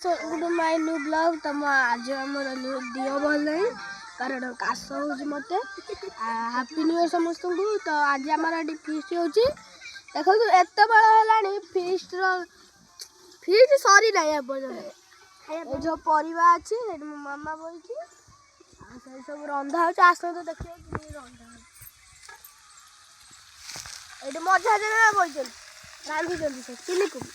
Good my new blog तुम आज आम दियो भल नहीं कारण काश हो मत हैप्पी न्यू ईयर समस्त को। तो आज आम फिस्ट हो देखो एत बड़ा है फिस्ट सरी ना जो परिवा अच्छी मो मामा बही सब रंधा हो आस तो देखिए रंधा ये मजा जन बही रांधि सब चिली कोबी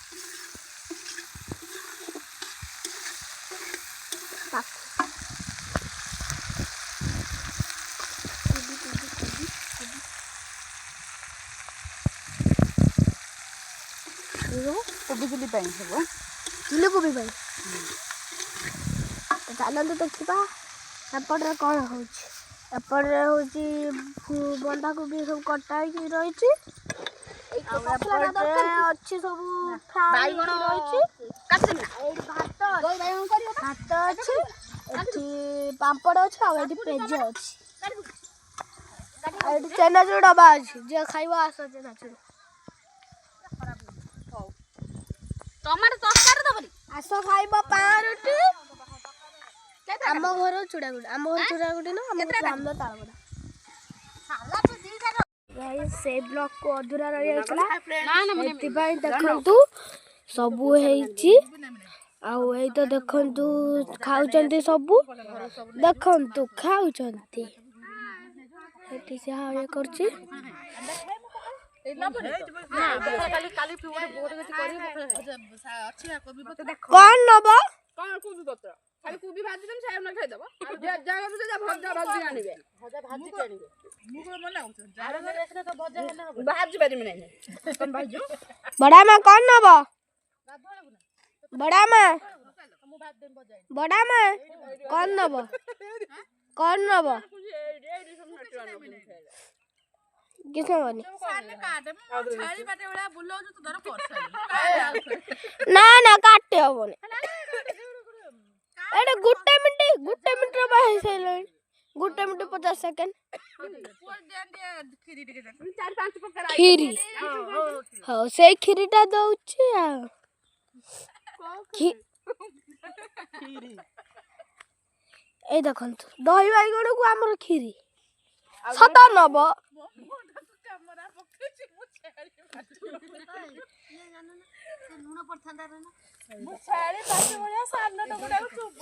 कोबी चिली सब चिली कोबी चलते देखा एपटे कौन होपटे हूँ बंधा कोबी सब कटा रही अच्छी सब भात अच्छी पापड़ अच्छे आठ पेज अच्छी चेनाचूर डबा अच्छी जे खाइब आस चेनाचूर आस खाइब पारुटी आम घर चूड़ागुड़ी आम घर चूड़ागुड़ी ना आम तालगुड़ा से ब्लॉक को अधूरा रही देखु सबू तो देखु खाऊ सबू देखु खाऊ कौन नब खाली कोबी भाजी देन छाय न खाइ दबो जा भजा भाजी आनिबे भजा भाजी के आनिबे मु को मन लागछ जार रेसने तो भजा न भाजी बारी में नहीं कौन भाजो बड़ा मां कौन नब बड़ा मां बड़ा मां कौन नब किसने बनी ना ना काटे हबने एडे गुटे मिनट रो बाहे सैले गुटे मिनट 50 सेकंड खीरी हां से खीरीटा दउछि आ खीरी ए देखंतु दही बाइगण को हमर खीरी सता नब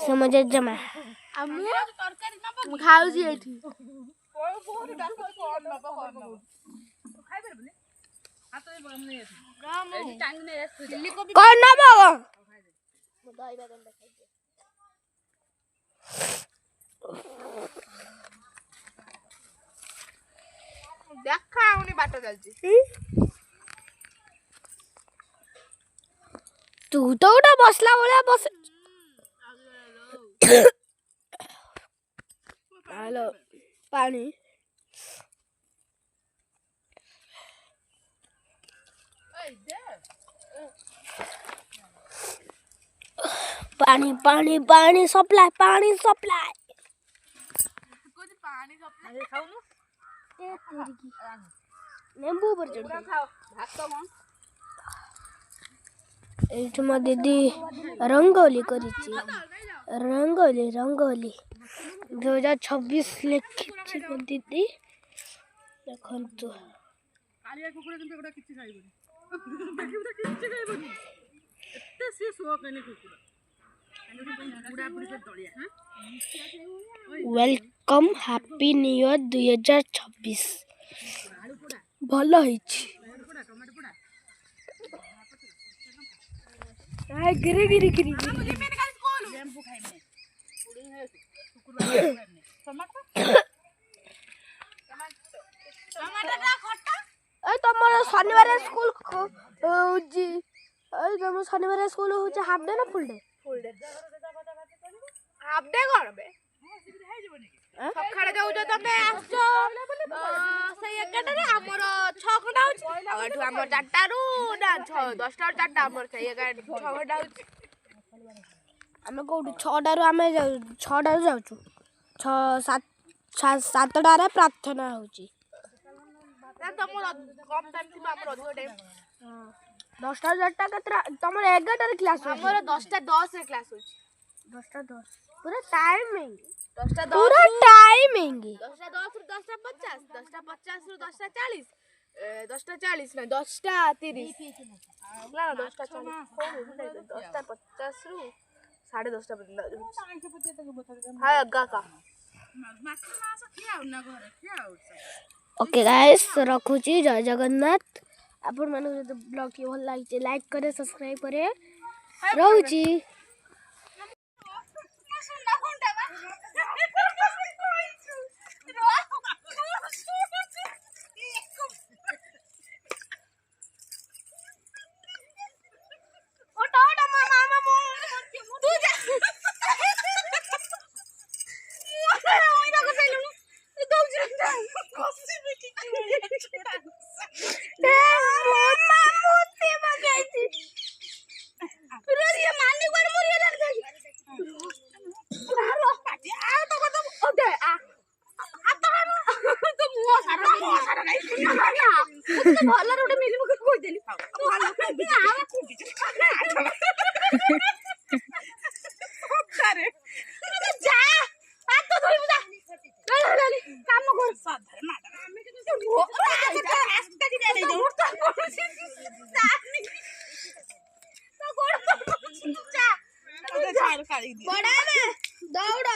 समझ जमा खाऊ कौन नब देखा उनी बाटो चलची तू तो उठा बसला बोला बस हेलो पानी पानी पानी पानी सप्लाई पानी सप्लाई कुछ पानी सप्लाई खाउनु नींबू पर चढ़ खाओ भात तो मन एठ म दीदी रंगोली करिछि रंगोली 2026 लिखिछि म दीदी देखंतु कालिया कुकुरा किंतु एटा किछि खाइबोनी देखिबो किछि खाइबोनी एते से सो कने कुकुरा बुढ़ा बुढ़ी से तळिया हां वेलकम हैप्पी न्यू ईयर 2026 भलो हिछि आय गिरी लेम्बू खाइमे पुडिंग है कुकुर टमाटर खट्टा ए तमर शनिवार स्कूल जी ए तमर शनिवार स्कूल हो हाफ डे ना फुल डे हाफ डे करबे सखाळे जाउ जो तमे आछो सही एकटा रे हमर 6 घंटा होछि आठु हमर 4टा रु ना 10टा 4टा हमर सही 6 घंटा होछि हमें कोठी 6टा रु हमें 6टा रु जाउछु 7टा रे प्रार्थना होछि ना तमर कम टाइम थी हमर अधिक टाइम 10ଟା 4ଟା କେତେଟା ତମର 11টাରେ କ୍ଲାସ୍ ଅଛି ଆମର 10ଟା 10ରେ କ୍ଲାସ୍ ଅଛି 10ଟା 10 ପୁରା ଟାଇମିଂ 10ଟା 10 ପୁରା ଟାଇମିଂ 10ଟା 10 ରୁ 10ଟା 50 10ଟା 50 ରୁ 10ଟା 40 10ଟା 40 ନା 10ଟା 30 ନା 10ଟା 40 10ଟା 50 ରୁ 10:30 ପର୍ଯ୍ୟନ୍ତ ହାय ଅଗା କା ओके गाइस रखुची जय जगन्नाथ आपण मानको जदि ब्लॉग टी भल लागिचे लाइक करे सब्सक्राइब करे रहउची ଭଲ ଗୋଟେ ମିଲି ମୁଖ କହିଦେଲି ଯା ହାତ ଧୋଇବୁ ଯା କାମ କର ଦୌଡ଼